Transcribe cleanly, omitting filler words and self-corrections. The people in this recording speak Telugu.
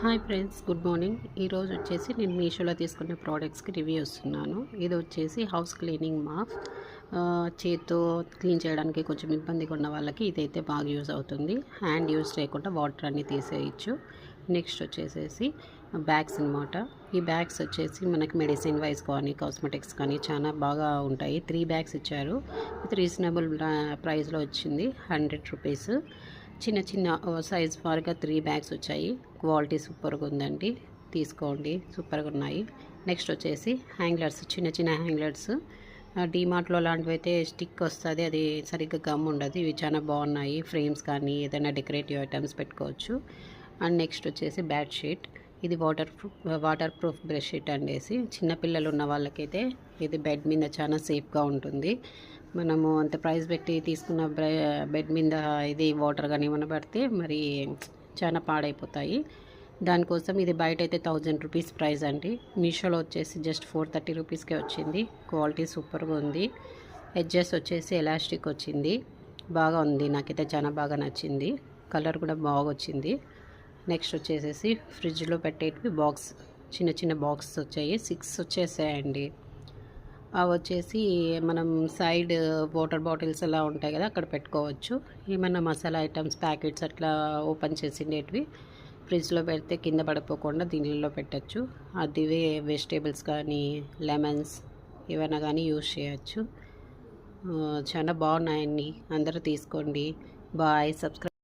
Hi friends, good morning. ఈరోజు వచ్చేసి నేను మీషోలో తీసుకున్న ప్రోడక్ట్స్కి రివ్యూ ఇస్తున్నాను. ఇది వచ్చేసి హౌస్ క్లీనింగ్ మాప్. చేత్తో క్లీన్ చేయడానికి కొంచెం ఇబ్బందిగా ఉన్న వాళ్ళకి ఇదైతే బాగా యూజ్ అవుతుంది. హ్యాండ్ యూజ్ చేయకుండా వాటర్ అన్నీ తీసేయచ్చు. నెక్స్ట్ వచ్చేసేసి బ్యాగ్స్ అనమాట. ఈ బ్యాగ్స్ వచ్చేసి మనకి మెడిసిన్ వైజ్ కానీ కాస్మెటిక్స్ కానీ చాలా బాగా ఉంటాయి. 3 బ్యాగ్స్ ఇచ్చారు. విత్ రీజనబుల్ ప్రైస్లో వచ్చింది, 100 రూపీస్. చిన్న చిన్న సైజ్ వారిగా 3 బ్యాగ్స్ వచ్చాయి. క్వాలిటీ సూపర్గా ఉందండి, తీసుకోండి, సూపర్గా ఉన్నాయి. నెక్స్ట్ వచ్చేసి హ్యాంగ్లర్స్, చిన్న చిన్న హ్యాంగ్లర్స్. డీమార్ట్లో లాంటివి అయితే స్టిక్ వస్తుంది, అది సరిగ్గా గమ్ ఉండదు. ఇవి చాలా బాగున్నాయి. ఫ్రేమ్స్ కానీ ఏదైనా డెకరేటివ్ ఐటమ్స్ పెట్టుకోవచ్చు. అండ్ నెక్స్ట్ వచ్చేసి బెడ్ షీట్. ఇది వాటర్ ప్రూఫ్ బ్రష్ షీట్ అండేసి చిన్నపిల్లలు ఉన్న వాళ్ళకైతే ఇది బెడ్ మీద చాలా సేఫ్గా ఉంటుంది. మనము అంత ప్రైస్ పెట్టి తీసుకున్న బెడ్ మీద ఇది వాటర్ కానీ ఏమైనా పడితే మరి చాలా పాడైపోతాయి. దానికోసం ఇది బయట అయితే 1000 రూపీస్ ప్రైస్ అండి. మీషోలో వచ్చేసి జస్ట్ 430 రూపీస్కే వచ్చింది. క్వాలిటీ సూపర్గా ఉంది. ఎడ్జెస్ వచ్చేసి ఎలాస్టిక్ వచ్చింది, బాగా ఉంది. నాకైతే చాలా బాగా నచ్చింది. కలర్ కూడా బాగా వచ్చింది. నెక్స్ట్ వచ్చేసేసి ఫ్రిడ్జ్లో పెట్టేటివి బాక్స్, చిన్న చిన్న బాక్స్ వచ్చాయి. 6 వచ్చేసాయండి. అవి వచ్చేసి మనం సైడ్ వాటర్ బాటిల్స్ అలా ఉంటాయి కదా, అక్కడ పెట్టుకోవచ్చు. ఏమన్నా మసాలా ఐటమ్స్ ప్యాకెట్స్ అట్లా ఓపెన్ చేసిండేటివి ఫ్రిడ్జ్లో పెడితే కింద పడిపోకుండా దీనిలో పెట్టచ్చు. అది వెజిటేబుల్స్ కానీ లెమన్స్ ఏమైనా కానీ యూజ్ చేయొచ్చు. చాలా బాగున్నాయండి, అందరూ తీసుకోండి. బాయ్. సబ్స్క్రైబ్.